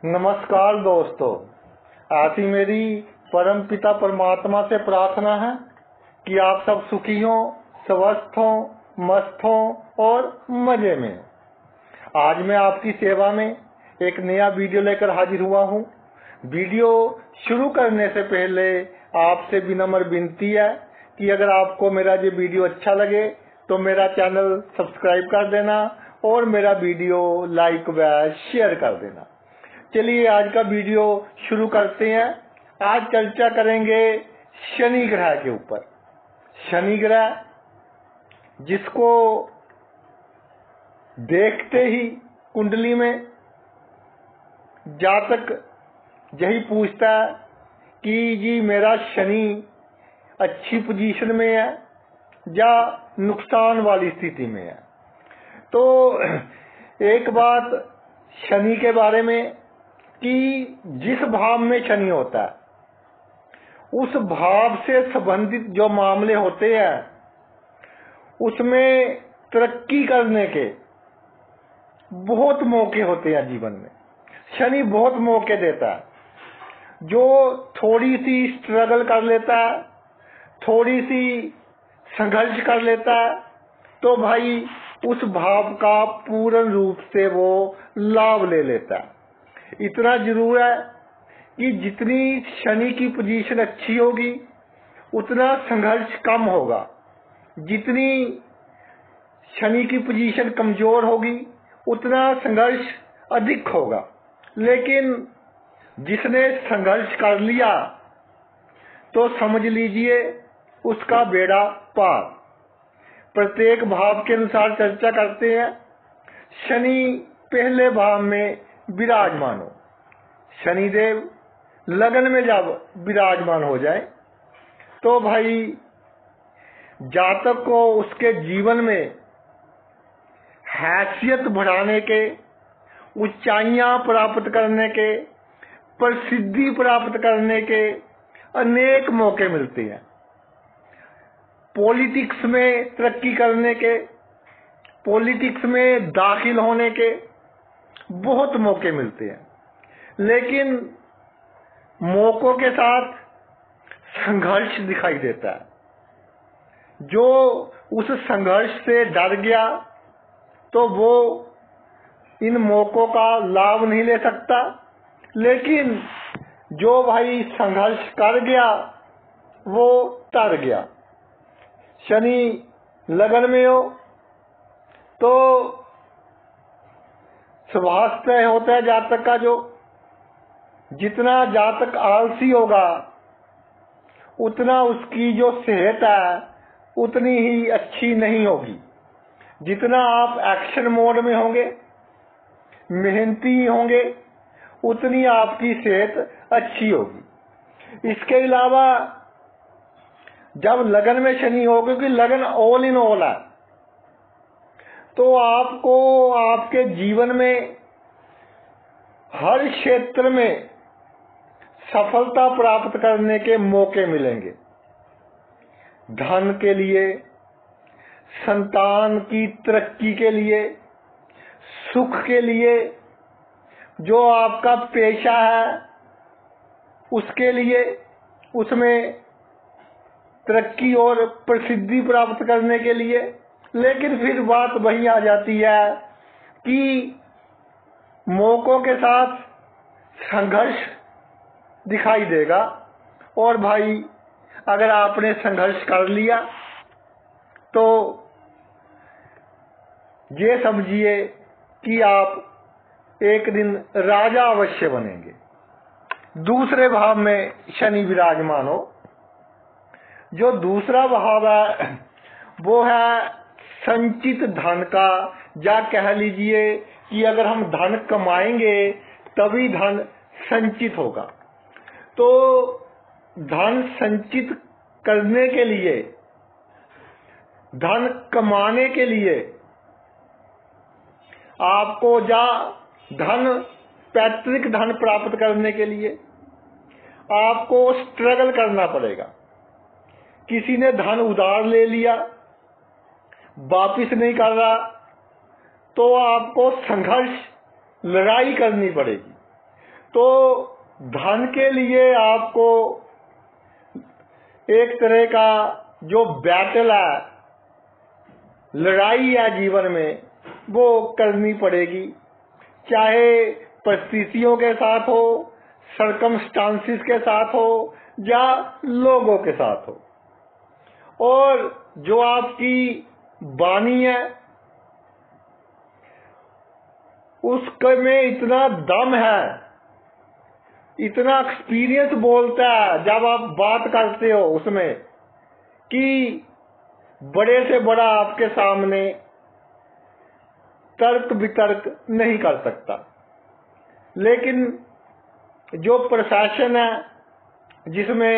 नमस्कार दोस्तों, ऐसी मेरी परम पिता परमात्मा से प्रार्थना है कि आप सब सुखी हों, स्वस्थ हों, मस्त हों और मजे में। आज मैं आपकी सेवा में एक नया वीडियो लेकर हाजिर हुआ हूँ। वीडियो शुरू करने से पहले आपसे विनम्र विनती है कि अगर आपको मेरा ये वीडियो अच्छा लगे तो मेरा चैनल सब्सक्राइब कर देना और मेरा वीडियो लाइक व शेयर कर देना। चलिए आज का वीडियो शुरू करते हैं। आज चर्चा करेंगे शनि ग्रह के ऊपर। शनि ग्रह जिसको देखते ही कुंडली में जातक यही पूछता है कि जी मेरा शनि अच्छी पोजीशन में है या नुकसान वाली स्थिति में है। तो एक बात शनि के बारे में कि जिस भाव में शनि होता है उस भाव से संबंधित जो मामले होते हैं उसमें तरक्की करने के बहुत मौके होते हैं। जीवन में शनि बहुत मौके देता है। जो थोड़ी सी स्ट्रगल कर लेता है, थोड़ी सी संघर्ष कर लेता है, तो भाई उस भाव का पूर्ण रूप से वो लाभ ले लेता है। इतना जरूर है कि जितनी शनि की पोजीशन अच्छी होगी उतना संघर्ष कम होगा, जितनी शनि की पोजीशन कमजोर होगी उतना संघर्ष अधिक होगा। लेकिन जिसने संघर्ष कर लिया तो समझ लीजिए उसका बेड़ा पार। प्रत्येक भाव के अनुसार चर्चा करते हैं। शनि पहले भाव में विराजमान हो, शनिदेव लगन में जब विराजमान हो जाए तो भाई जातक को उसके जीवन में हैसियत बढ़ाने के, ऊंचाइयां प्राप्त करने के, प्रसिद्धि प्राप्त करने के अनेक मौके मिलते हैं। पॉलिटिक्स में तरक्की करने के, पॉलिटिक्स में दाखिल होने के बहुत मौके मिलते हैं। लेकिन मौकों के साथ संघर्ष दिखाई देता है। जो उस संघर्ष से डर गया तो वो इन मौकों का लाभ नहीं ले सकता। लेकिन जो भाई संघर्ष कर गया वो तर गया। शनि लगन में हो तो स्वास्थ्य होता है जातक का, जो जितना जातक आलसी होगा उतना उसकी जो सेहत है उतनी ही अच्छी नहीं होगी। जितना आप एक्शन मोड में होंगे, मेहनती होंगे, उतनी आपकी सेहत अच्छी होगी। इसके अलावा जब लगन में शनि हो, क्योंकि लगन ऑल इन ऑल है, तो आपको आपके जीवन में हर क्षेत्र में सफलता प्राप्त करने के मौके मिलेंगे। धन के लिए, संतान की तरक्की के लिए, सुख के लिए, जो आपका पेशा है उसके लिए, उसमें तरक्की और प्रसिद्धि प्राप्त करने के लिए। लेकिन फिर बात वही आ जाती है कि मौकों के साथ संघर्ष दिखाई देगा। और भाई अगर आपने संघर्ष कर लिया तो ये समझिए कि आप एक दिन राजा अवश्य बनेंगे। दूसरे भाव में शनि विराजमान हो, जो दूसरा भाव है वो है संचित धन का, या कह लीजिए कि अगर हम धन कमाएंगे तभी धन संचित होगा। तो धन संचित करने के लिए, धन कमाने के लिए आपको धन, पैतृक धन प्राप्त करने के लिए आपको स्ट्रगल करना पड़ेगा। किसी ने धन उधार ले लिया, वापिस नहीं कर रहा, तो आपको संघर्ष, लड़ाई करनी पड़ेगी। तो धन के लिए आपको एक तरह का जो बैटल है, लड़ाई है जीवन में, वो करनी पड़ेगी, चाहे परिस्थितियों के साथ हो, सरकमस्टांसिस के साथ हो या लोगों के साथ हो। और जो आपकी वाणी है उसके में इतना दम है, इतना एक्सपीरियंस बोलता है जब आप बात करते हो उसमें, कि बड़े से बड़ा आपके सामने तर्क वितर्क नहीं कर सकता। लेकिन जो प्रशासन है जिसमें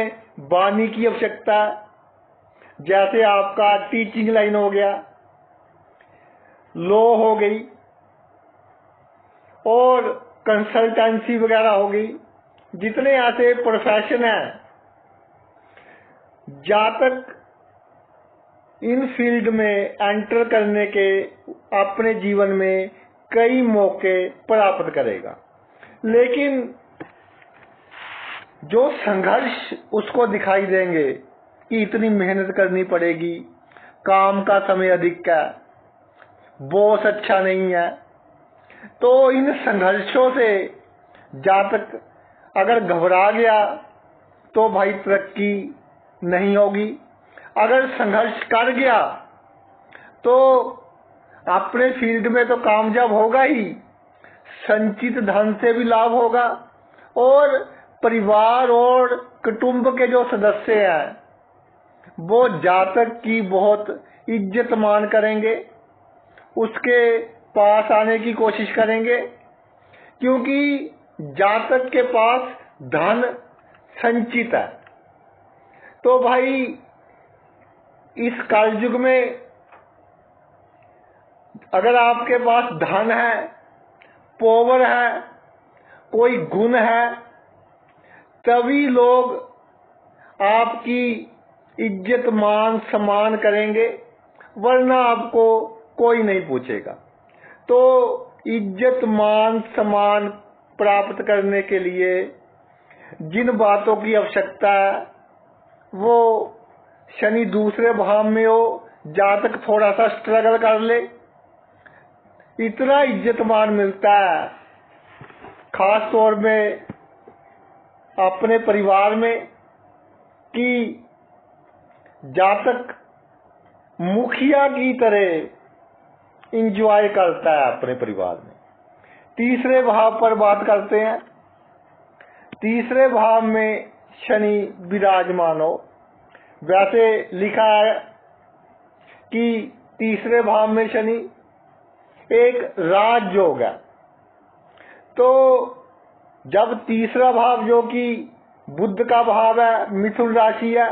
वाणी की आवश्यकता है, जैसे आपका टीचिंग लाइन हो गया, लॉ हो गई और कंसल्टेंसी वगैरह हो गई, जितने ऐसे प्रोफेशन हैं, जहां तक इन फील्ड में एंटर करने के अपने जीवन में कई मौके प्राप्त करेगा। लेकिन जो संघर्ष उसको दिखाई देंगे कि इतनी मेहनत करनी पड़ेगी, काम का समय अधिक है, बॉस अच्छा नहीं है, तो इन संघर्षों से जहाँ तक अगर घबरा गया तो भाई तरक्की नहीं होगी। अगर संघर्ष कर गया तो अपने फील्ड में तो कामयाब होगा ही, संचित धन से भी लाभ होगा और परिवार और कुटुंब के जो सदस्य हैं वो जातक की बहुत इज्जत मान करेंगे, उसके पास आने की कोशिश करेंगे, क्योंकि जातक के पास धन संचित है। तो भाई इस कलयुग में अगर आपके पास धन है, पावर है, कोई गुण है, तभी लोग आपकी इज्जत मान सम्मान करेंगे, वरना आपको कोई नहीं पूछेगा। तो इज्जत मान सम्मान प्राप्त करने के लिए जिन बातों की आवश्यकता है वो शनि दूसरे भाव में हो, जातक थोड़ा सा स्ट्रगल कर ले, इतना इज्जत मान मिलता है, खास तौर में अपने परिवार में, कि जातक मुखिया की तरह इंजॉय करता है अपने परिवार में। तीसरे भाव पर बात करते हैं। तीसरे भाव में शनि विराजमान हो, वैसे लिखा है कि तीसरे भाव में शनि एक राजयोग है। तो जब तीसरा भाव जो कि बुध का भाव है, मिथुन राशि है,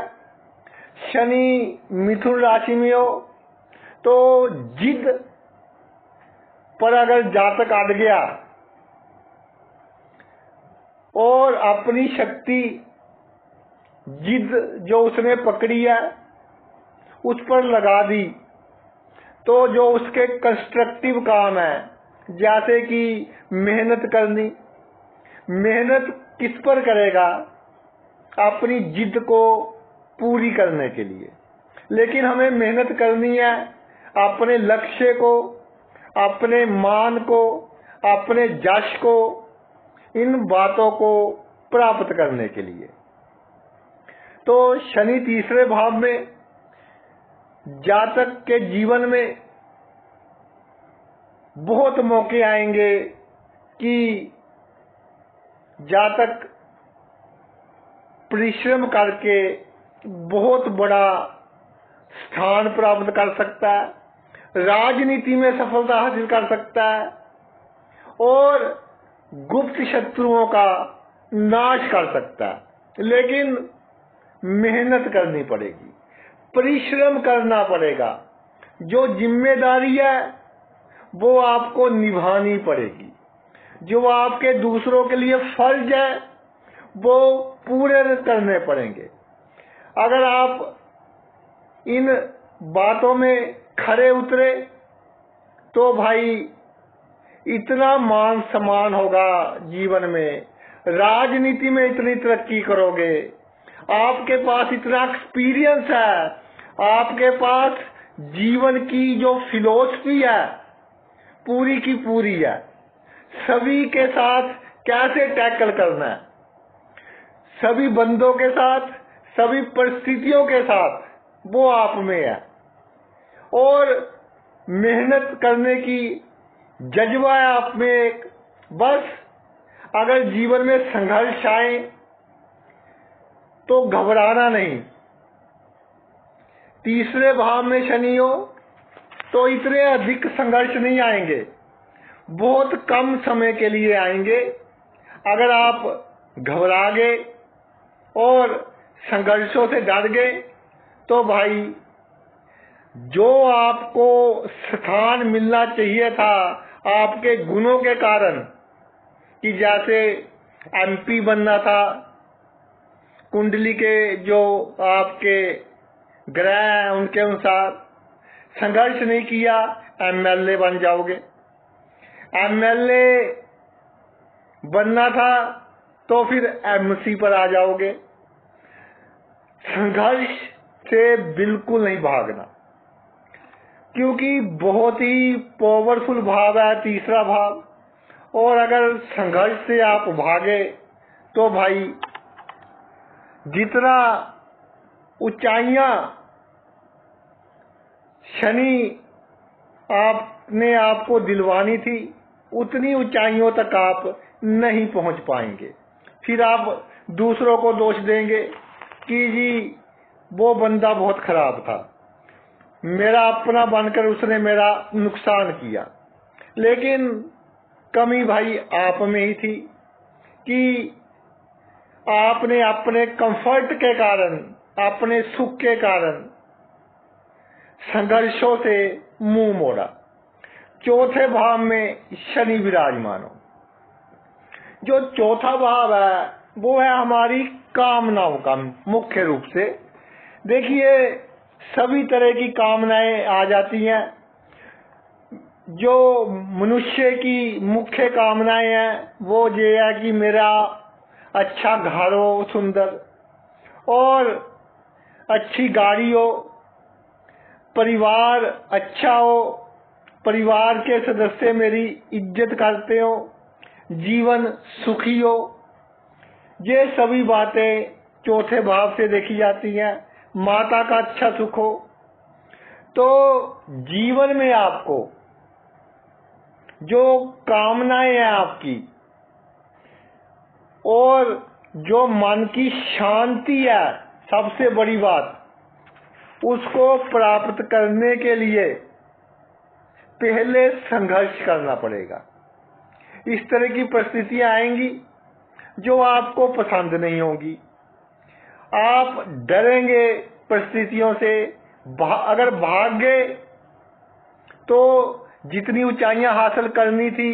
शनि मिथुन राशि में हो, तो जिद पर अगर जातक अड़ गया और अपनी शक्ति जिद जो उसने पकड़ी है उस पर लगा दी, तो जो उसके कंस्ट्रक्टिव काम है, जैसे कि मेहनत करनी, मेहनत किस पर करेगा? अपनी जिद को पूरी करने के लिए। लेकिन हमें मेहनत करनी है अपने लक्ष्य को, अपने मान को, अपने यश को, इन बातों को प्राप्त करने के लिए। तो शनि तीसरे भाव में जातक के जीवन में बहुत मौके आएंगे कि जातक परिश्रम करके बहुत बड़ा स्थान प्राप्त कर सकता है, राजनीति में सफलता हासिल कर सकता है और गुप्त शत्रुओं का नाश कर सकता है। लेकिन मेहनत करनी पड़ेगी, परिश्रम करना पड़ेगा, जो जिम्मेदारी है वो आपको निभानी पड़ेगी, जो आपके दूसरों के लिए फर्ज है वो पूरे करने पड़ेंगे। अगर आप इन बातों में खरे उतरे तो भाई इतना मान सम्मान होगा जीवन में, राजनीति में इतनी तरक्की करोगे, आपके पास इतना एक्सपीरियंस है, आपके पास जीवन की जो फिलॉसफी है पूरी की पूरी है, सभी के साथ कैसे टैकल करना है, सभी बंदों के साथ, सभी परिस्थितियों के साथ, वो आप में है। और मेहनत करने की जज्बा है आप में एक। बस अगर जीवन में संघर्ष आए तो घबराना नहीं। तीसरे भाव में शनि हो तो इतने अधिक संघर्ष नहीं आएंगे, बहुत कम समय के लिए आएंगे। अगर आप घबरा गए और संघर्षों से डर गए तो भाई जो आपको स्थान मिलना चाहिए था आपके गुणों के कारण, कि जैसे एमपी बनना था, कुंडली के जो आपके ग्रह हैं उनके अनुसार संघर्ष नहीं किया, एमएलए बन जाओगे। एमएलए बनना था तो फिर एमसी पर आ जाओगे। संघर्ष से बिल्कुल नहीं भागना, क्योंकि बहुत ही पावरफुल भाव है तीसरा भाव। और अगर संघर्ष से आप भागे तो भाई जितना ऊंचाइयां शनि आपने आपको दिलवानी थी उतनी ऊंचाइयों तक आप नहीं पहुंच पाएंगे। फिर आप दूसरों को दोष देंगे कि जी वो बंदा बहुत खराब था, मेरा अपना बनकर उसने मेरा नुकसान किया। लेकिन कमी भाई आप में ही थी कि आपने अपने कंफर्ट के कारण, अपने सुख के कारण संघर्षों से मुंह मोड़ा। चौथे भाव में शनि विराजमान हो। जो चौथा भाव है वो है हमारी कामनाओं का मुख्य रूप से। देखिए सभी तरह की कामनाएं आ जाती हैं। जो मनुष्य की मुख्य कामनाएं हैं वो ये है कि मेरा अच्छा घर हो, सुंदर, और अच्छी गाड़ी हो, परिवार अच्छा हो, परिवार के सदस्य मेरी इज्जत करते हो, जीवन सुखी हो। ये सभी बातें चौथे भाव से देखी जाती हैं। माता का अच्छा सुख हो। तो जीवन में आपको जो कामनाएं हैं आपकी और जो मन की शांति है, सबसे बड़ी बात, उसको प्राप्त करने के लिए पहले संघर्ष करना पड़ेगा। इस तरह की परिस्थितियां आएंगी जो आपको पसंद नहीं होगी। आप डरेंगे परिस्थितियों से। अगर भाग गए तो जितनी ऊंचाइयां हासिल करनी थी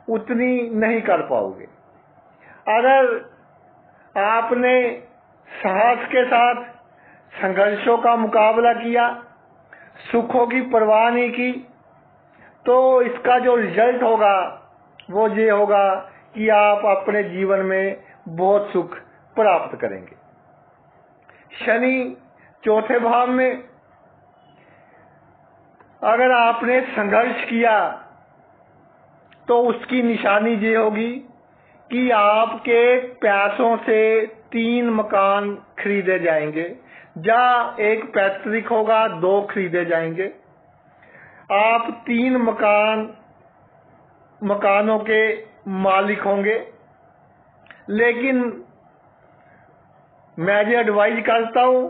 उतनी नहीं कर पाओगे। अगर आपने साहस के साथ संघर्षों का मुकाबला किया, सुखों की परवाह नहीं की, तो इसका जो रिजल्ट होगा वो ये होगा कि आप अपने जीवन में बहुत सुख प्राप्त करेंगे। शनि चौथे भाव में अगर आपने संघर्ष किया तो उसकी निशानी ये होगी कि आपके पैसों से 3 मकान खरीदे जाएंगे, या एक पैतृक होगा 2 खरीदे जाएंगे। आप 3 मकानों के मालिक होंगे। लेकिन मैं ये एडवाइज करता हूं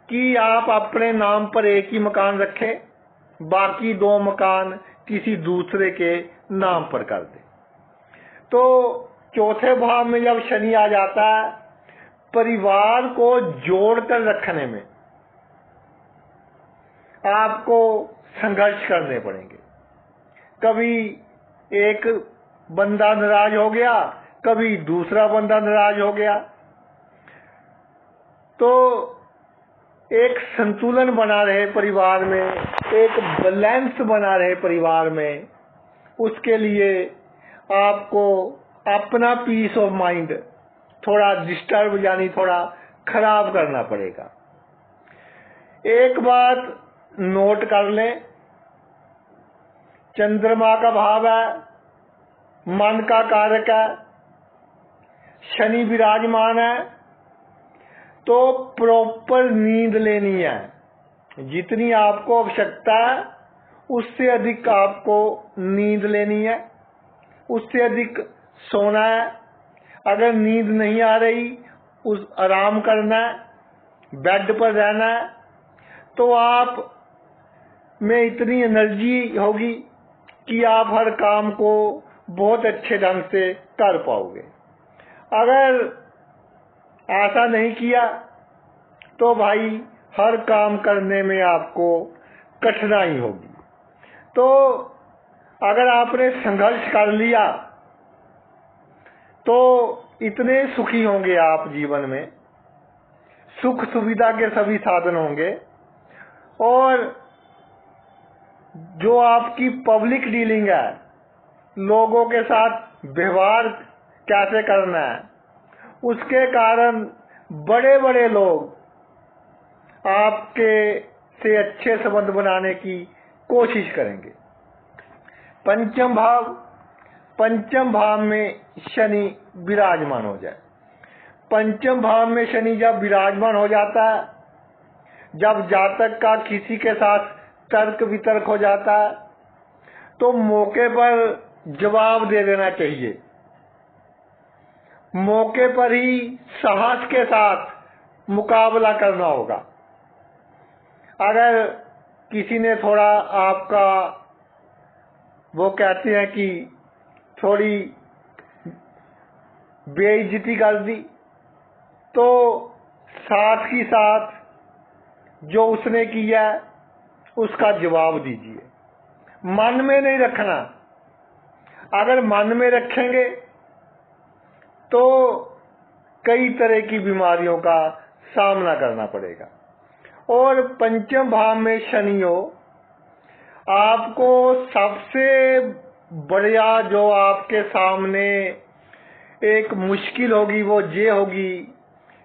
कि आप अपने नाम पर एक ही मकान रखें, बाकी 2 मकान किसी दूसरे के नाम पर कर दें। तो चौथे भाव में जब शनि आ जाता है, परिवार को जोड़कर रखने में आपको संघर्ष करने पड़ेंगे। कभी एक बंदा नाराज हो गया, कभी दूसरा बंदा नाराज हो गया, तो एक संतुलन बना रहे परिवार में, एक बैलेंस बना रहे परिवार में, उसके लिए आपको अपना पीस ऑफ माइंड थोड़ा डिस्टर्ब यानी थोड़ा खराब करना पड़ेगा। एक बात नोट कर लें, चंद्रमा का भाव है, मन का कारक है, शनि विराजमान है, तो प्रॉपर नींद लेनी है। जितनी आपको आवश्यकता है उससे अधिक आपको नींद लेनी है, उससे अधिक सोना है। अगर नींद नहीं आ रही, उस आराम करना है, बेड पर रहना है, तो आप में इतनी एनर्जी होगी कि आप हर काम को बहुत अच्छे ढंग से कर पाओगे। अगर ऐसा नहीं किया तो भाई हर काम करने में आपको कठिनाई होगी। तो अगर आपने संघर्ष कर लिया तो इतने सुखी होंगे आप जीवन में, सुख सुविधा के सभी साधन होंगे, और जो आपकी पब्लिक डीलिंग है, लोगों के साथ व्यवहार कैसे करना है, उसके कारण बड़े बड़े लोग आपके से अच्छे संबंध बनाने की कोशिश करेंगे। पंचम भाव में शनि विराजमान हो जाए। पंचम भाव में शनि जब विराजमान हो जाता है, जब जातक का किसी के साथ तर्क वितर्क हो जाता है, तो मौके पर जवाब दे देना चाहिए। मौके पर ही साहस के साथ मुकाबला करना होगा। अगर किसी ने थोड़ा आपका, वो कहते हैं कि थोड़ी बेइज्जती कर दी, तो साथ ही साथ जो उसने किया उसका जवाब दीजिए। मन में नहीं रखना। अगर मन में रखेंगे तो कई तरह की बीमारियों का सामना करना पड़ेगा। और पंचम भाव में शनि हो, आपको सबसे बढ़िया जो आपके सामने एक मुश्किल होगी वो ये होगी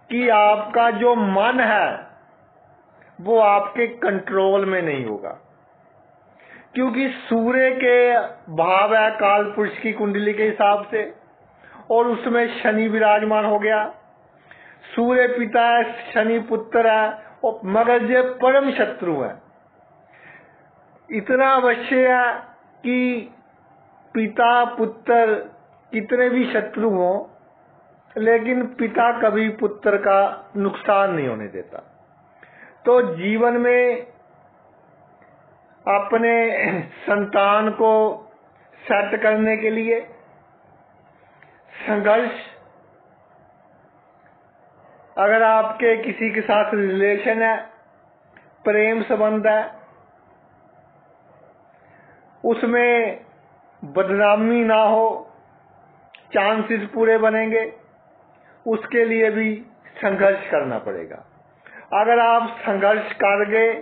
कि आपका जो मन है वो आपके कंट्रोल में नहीं होगा, क्योंकि सूर्य के भाव है काल पुरुष की कुंडली के हिसाब से, और उसमें शनि विराजमान हो गया। सूर्य पिता है, शनि पुत्र है, और मगर ये परम शत्रु है। इतना अवश्य है कि पिता पुत्र कितने भी शत्रु हो, लेकिन पिता कभी पुत्र का नुकसान नहीं होने देता। तो जीवन में अपने संतान को सेट करने के लिए संघर्ष, अगर आपके किसी के साथ रिलेशन है, प्रेम संबंध है, उसमें बदनामी ना हो, चांसेस पूरे बनेंगे, उसके लिए भी संघर्ष करना पड़ेगा। अगर आप संघर्ष कर गए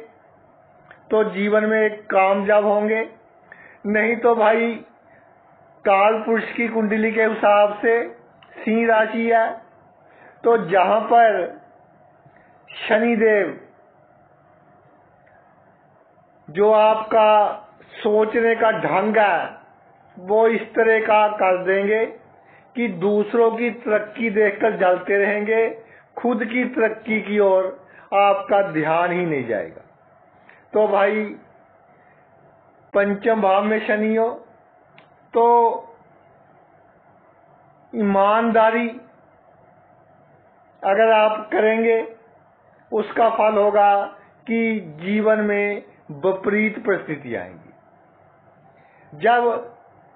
तो जीवन में कामयाब होंगे, नहीं तो भाई काल पुरुष की कुंडली के हिसाब से सिंह राशि है, तो जहां पर शनिदेव जो आपका सोचने का ढंग है वो इस तरह का कर देंगे कि दूसरों की तरक्की देखकर जलते रहेंगे, खुद की तरक्की की ओर आपका ध्यान ही नहीं जाएगा। तो भाई पंचम भाव में शनि हो तो ईमानदारी अगर आप करेंगे, उसका फल होगा कि जीवन में विपरीत परिस्थिति आएंगी। जब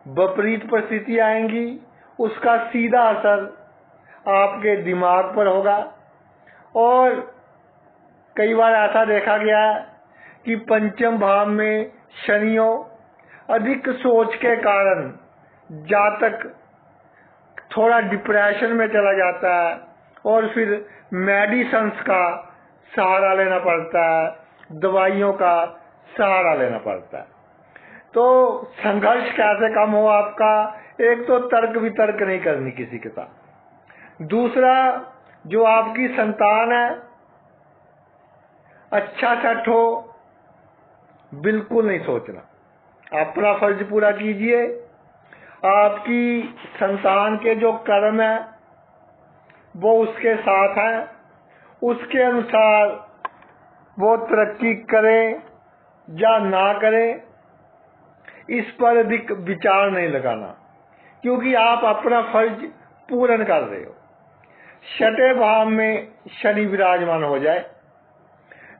विपरीत परिस्थिति आएंगी, उसका सीधा असर आपके दिमाग पर होगा। और कई बार ऐसा देखा गया कि पंचम भाव में शनि हो, अधिक सोच के कारण जातक थोड़ा डिप्रेशन में चला जाता है, और फिर मेडिसिन्स का सहारा लेना पड़ता है, दवाइयों का सहारा लेना पड़ता है। तो संघर्ष कैसे कम हो आपका, एक तो तर्क वितर्क नहीं करनी किसी के साथ। दूसरा, जो आपकी संतान है अच्छा सेट हो, बिल्कुल नहीं सोचना। अपना फर्ज पूरा कीजिए। आपकी संतान के जो कर्म है वो उसके साथ है, उसके अनुसार वो तरक्की करे या ना करे, इस पर अधिक विचार नहीं लगाना, क्योंकि आप अपना फर्ज पूर्ण कर रहे हो। छठे भाव में शनि विराजमान हो जाए,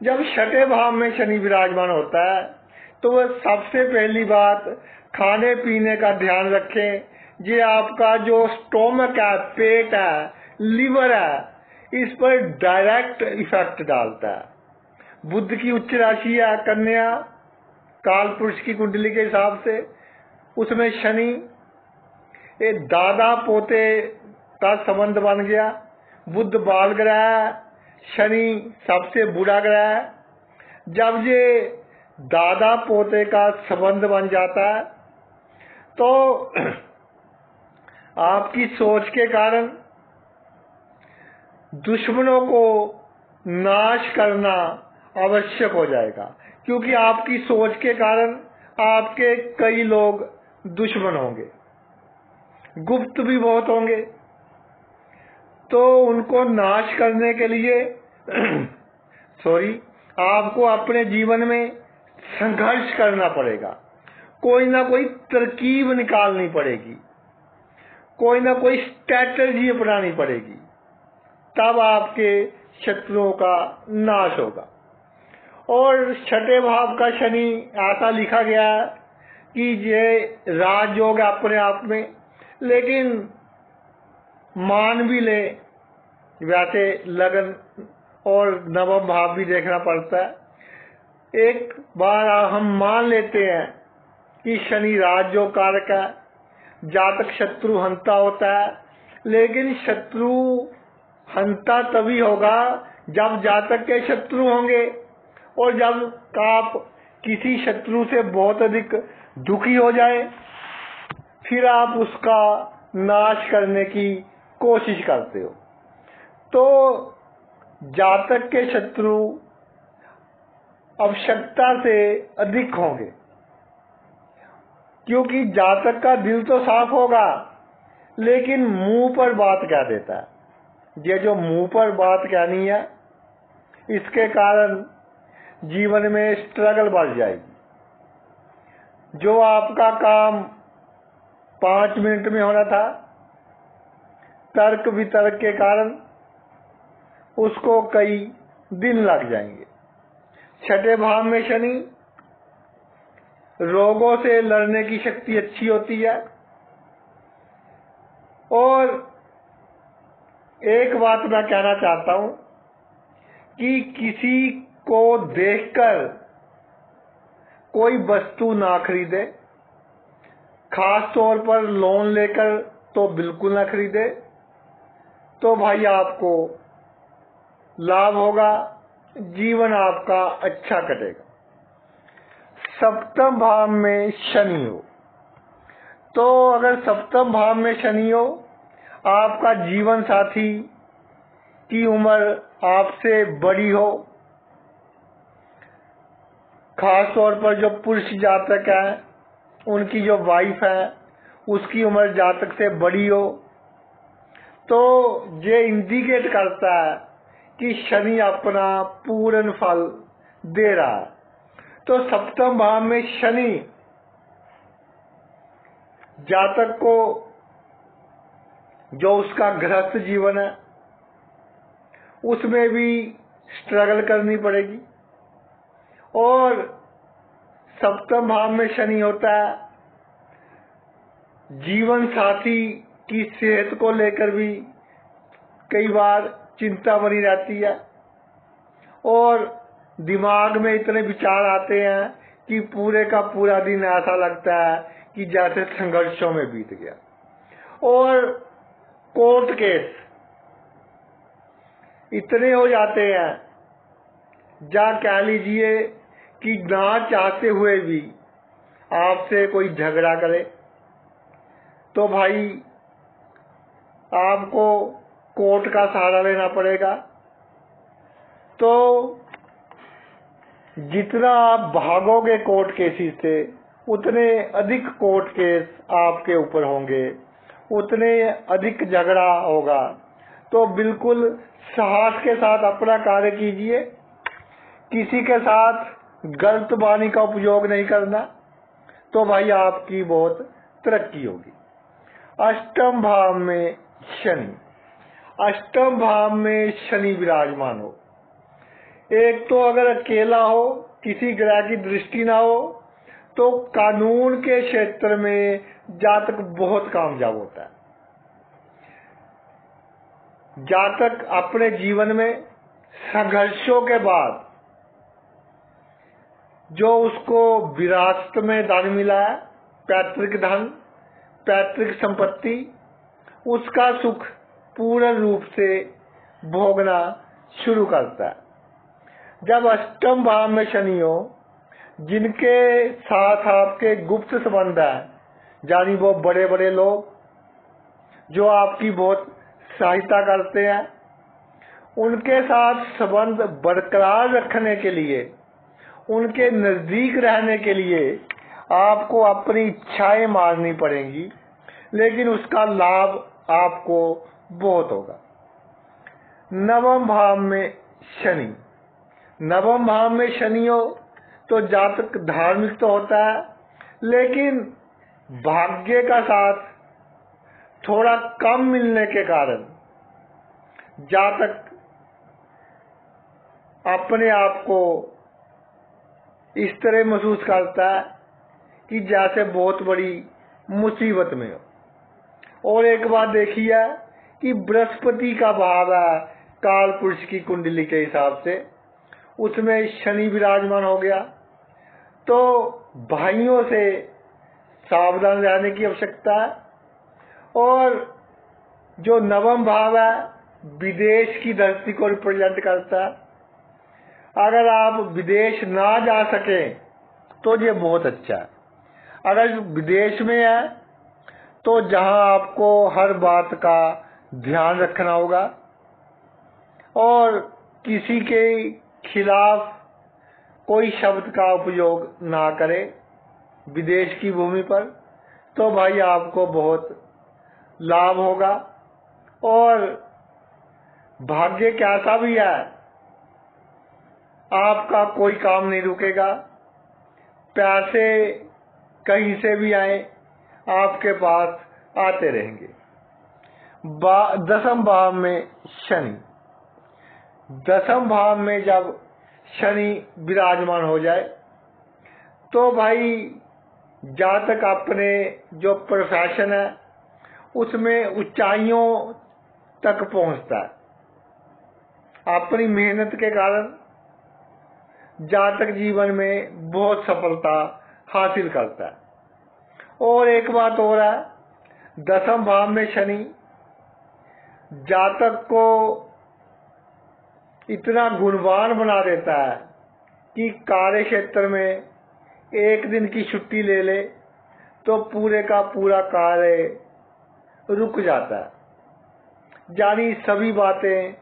जब छठे भाव में शनि विराजमान होता है तो वह सबसे पहली बात खाने पीने का ध्यान रखें। ये आपका जो स्टोमक है, पेट है, लिवर है, इस पर डायरेक्ट इफेक्ट डालता है। बुध की उच्च राशि है कन्या, काल पुरुष की कुंडली के हिसाब से, उसमें शनि, एक दादा पोते का संबंध बन गया। बुध बाल ग्रह है, शनि सबसे बुरा ग्रह है। जब ये दादा पोते का संबंध बन जाता है तो आपकी सोच के कारण दुश्मनों को नाश करना आवश्यक हो जाएगा, क्योंकि आपकी सोच के कारण आपके कई लोग दुश्मन होंगे, गुप्त भी बहुत होंगे। तो उनको नाश करने के लिए आपको अपने जीवन में संघर्ष करना पड़ेगा, कोई ना कोई तरकीब निकालनी पड़ेगी, कोई ना कोई स्ट्रैटेजी अपनानी पड़ेगी, तब आपके शत्रुओं का नाश होगा। और छठे भाव का शनि ऐसा लिखा गया है कि ये राजयोग अपने आप में, लेकिन मान भी ले, वैसे लगन और नवम भाव भी देखना पड़ता है। एक बार हम मान लेते हैं कि शनि राजयोग कारक है, जातक शत्रु हंता होता है, लेकिन शत्रु हंता तभी होगा जब जातक के शत्रु होंगे, और जब आप किसी शत्रु से बहुत अधिक दुखी हो जाए, फिर आप उसका नाश करने की कोशिश करते हो। तो जातक के शत्रु आवश्यकता से अधिक होंगे, क्योंकि जातक का दिल तो साफ होगा, लेकिन मुंह पर बात कह देता है। ये जो मुंह पर बात कहनी है, इसके कारण जीवन में स्ट्रगल बढ़ जाएगी। जो आपका काम 5 मिनट में होना था, तर्क वितर्क के कारण उसको कई दिन लग जाएंगे। छठे भाव में शनि, रोगों से लड़ने की शक्ति अच्छी होती है। और एक बात मैं कहना चाहता हूं कि किसी को देखकर कोई वस्तु ना खरीदे, खास तौर पर लोन लेकर तो बिल्कुल ना खरीदे, तो भाई आपको लाभ होगा, जीवन आपका अच्छा कटेगा। सप्तम भाव में शनि हो, तो अगर सप्तम भाव में शनि हो, आपका जीवन साथी की उम्र आपसे बड़ी हो, खास तौर पर जो पुरुष जातक है, उनकी जो वाइफ है उसकी उम्र जातक से बड़ी हो, तो ये इंडिकेट करता है कि शनि अपना पूर्ण फल दे रहा है। तो सप्तम भाव में शनि जातक को जो उसका गृहस्थ जीवन है उसमें भी स्ट्रगल करनी पड़ेगी। और सप्तम भाव में शनि होता है, जीवन साथी की सेहत को लेकर भी कई बार चिंता बनी रहती है, और दिमाग में इतने विचार आते हैं कि पूरे का पूरा दिन ऐसा लगता है कि जैसे संघर्षों में बीत गया। और कोर्ट केस इतने हो जाते हैं, जा कह लीजिए कि ना चाहते हुए भी आपसे कोई झगड़ा करे तो भाई आपको कोर्ट का सहारा लेना पड़ेगा। तो जितना आप भागोगे कोर्ट केसेस से, उतने अधिक कोर्ट केस आपके ऊपर होंगे, उतने अधिक झगड़ा होगा। तो बिल्कुल साहस के साथ अपना कार्य कीजिए, किसी के साथ गलत वाणी का उपयोग नहीं करना, तो भाई आपकी बहुत तरक्की होगी। अष्टम भाव में शनि, अष्टम भाव में शनि विराजमान हो, एक तो अगर अकेला हो, किसी ग्रह की दृष्टि ना हो, तो कानून के क्षेत्र में जातक बहुत कामयाब होता है। जातक अपने जीवन में संघर्षों के बाद जो उसको विरासत में धन मिला है, पैतृक धन, पैतृक संपत्ति, उसका सुख पूर्ण रूप से भोगना शुरू करता है। जब अष्टम भाव में शनि हो, जिनके साथ आपके गुप्त संबंध है, यानी वो बड़े बड़े लोग जो आपकी बहुत सहायता करते हैं, उनके साथ संबंध बरकरार रखने के लिए, उनके नजदीक रहने के लिए आपको अपनी इच्छाएं मारनी पड़ेंगी, लेकिन उसका लाभ आपको बहुत होगा। नवम भाव में शनि, नवम भाव में शनि हो तो जातक धार्मिक तो होता है, लेकिन भाग्य का साथ थोड़ा कम मिलने के कारण जातक अपने आप को इस तरह महसूस करता है कि जैसे बहुत बड़ी मुसीबत में हो। और एक बात देखिए कि बृहस्पति का भाव है काल पुरुष की कुंडली के हिसाब से, उसमें शनि विराजमान हो गया, तो भाइयों से सावधान रहने की आवश्यकता है। और जो नवम भाव है विदेश की धरती को रिप्रेजेंट करता है। अगर आप विदेश ना जा सके तो ये बहुत अच्छा है। अगर विदेश में है तो जहां आपको हर बात का ध्यान रखना होगा और किसी के खिलाफ कोई शब्द का उपयोग ना करें विदेश की भूमि पर, तो भाई आपको बहुत लाभ होगा। और भाग्य कैसा भी है, आपका कोई काम नहीं रुकेगा, पैसे कहीं से भी आए आपके पास आते रहेंगे। दसम भाव में शनि, दसम भाव में जब शनि विराजमान हो जाए तो भाई जातक अपने जो प्रोफेशन है उसमें ऊंचाइयों तक पहुंचता है। अपनी मेहनत के कारण जातक जीवन में बहुत सफलता हासिल करता है। और एक बात और है, दसम भाव में शनि जातक को इतना गुणवान बना देता है कि कार्य क्षेत्र में एक दिन की छुट्टी ले ले तो पूरे का पूरा कार्य रुक जाता है, यानी सभी बातें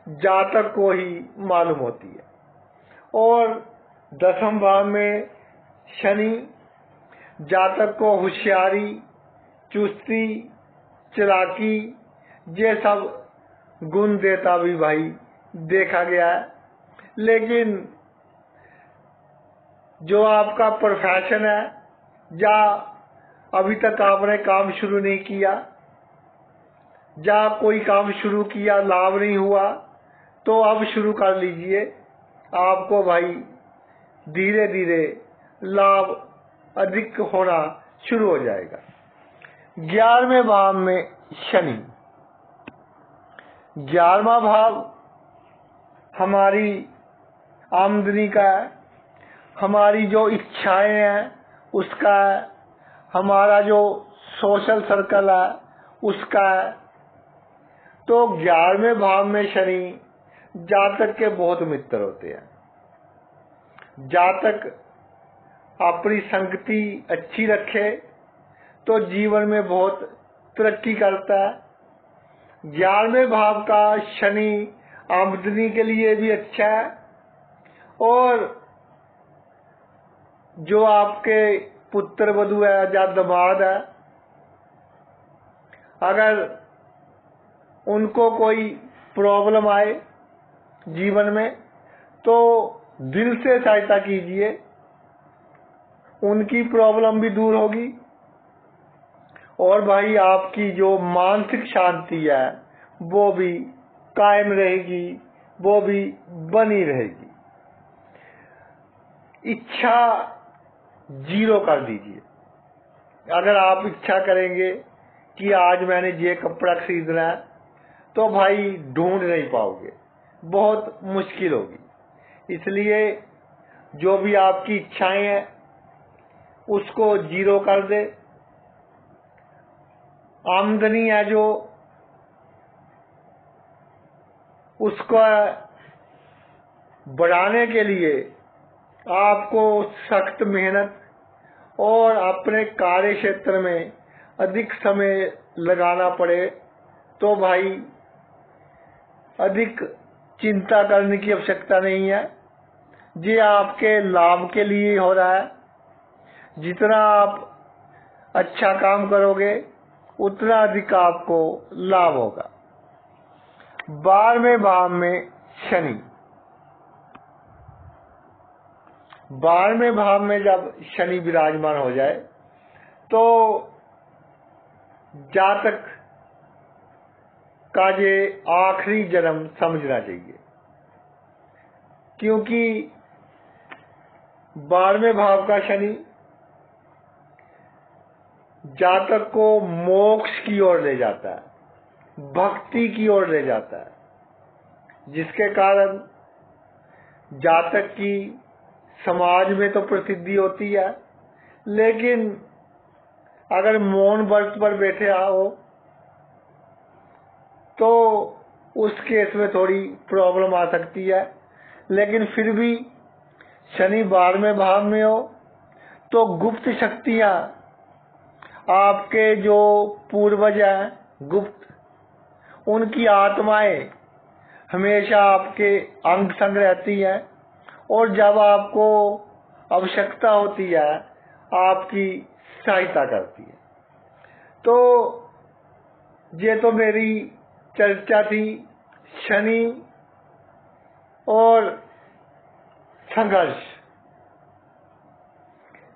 जातक को ही मालूम होती है। और दसम भाव में शनि जातक को होशियारी, चुस्ती, चालाकी ये सब गुण देता भी भाई देखा गया है। लेकिन जो आपका प्रोफेशन है या अभी तक आपने काम शुरू नहीं किया या कोई काम शुरू किया लाभ नहीं हुआ, तो अब शुरू कर लीजिए, आपको भाई धीरे धीरे लाभ अधिक होना शुरू हो जाएगा। 11वें भाव में शनि, 11वां भाव हमारी आमदनी का है, हमारी जो इच्छाएं हैं उसका है, हमारा जो सोशल सर्कल है उसका है। तो 11वें भाव में शनि जातक के बहुत मित्र होते हैं। जातक अपनी संगति अच्छी रखे तो जीवन में बहुत तरक्की करता है। 11वें भाव का शनि आमदनी के लिए भी अच्छा है, और जो आपके पुत्र वधू है या दामाद है, अगर उनको कोई प्रॉब्लम आए जीवन में तो दिल से सहायता कीजिए, उनकी प्रॉब्लम भी दूर होगी और भाई आपकी जो मानसिक शांति है वो भी कायम रहेगी, वो भी बनी रहेगी। इच्छा 0 कर दीजिए। अगर आप इच्छा करेंगे कि आज मैंने ये कपड़ा खरीदना है तो भाई ढूंढ नहीं पाओगे, बहुत मुश्किल होगी। इसलिए जो भी आपकी इच्छाएं हैं उसको 0 कर दे। आमदनी है जो उसका बढ़ाने के लिए आपको सख्त मेहनत और अपने कार्य क्षेत्र में अधिक समय लगाना पड़े तो भाई अधिक चिंता करने की आवश्यकता नहीं है। ये आपके लाभ के लिए हो रहा है। जितना आप अच्छा काम करोगे उतना अधिक आपको लाभ होगा। 12वें भाव में शनि, 12वें भाव में जब शनि विराजमान हो जाए तो जातक का ये आखिरी जन्म समझना चाहिए, क्योंकि 12वें भाव का शनि जातक को मोक्ष की ओर ले जाता है, भक्ति की ओर ले जाता है, जिसके कारण जातक की समाज में तो प्रसिद्धि होती है, लेकिन अगर मौन व्रत पर बैठे हो तो उस केस में थोड़ी प्रॉब्लम आ सकती है। लेकिन फिर भी शनि 12वें भाव में हो तो गुप्त शक्तियां, आपके जो पूर्वज हैं गुप्त, उनकी आत्माएं हमेशा आपके अंग संग रहती हैं और जब आपको आवश्यकता होती है आपकी सहायता करती है। तो ये तो मेरी चर्चा थी शनि और संघर्ष,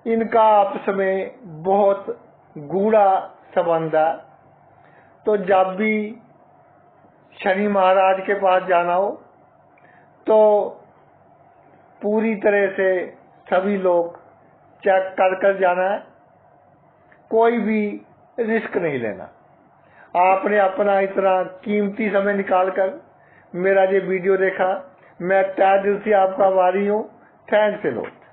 इनका आपस में बहुत गूढ़ा संबंध है। तो जब भी शनि महाराज के पास जाना हो तो पूरी तरह से सभी लोग चेक कर जाना है, कोई भी रिस्क नहीं लेना। आपने अपना इतना कीमती समय निकालकर मेरा ये वीडियो देखा, मैं तहे दिल से आपका आभारी हूँ। Thanks a lot.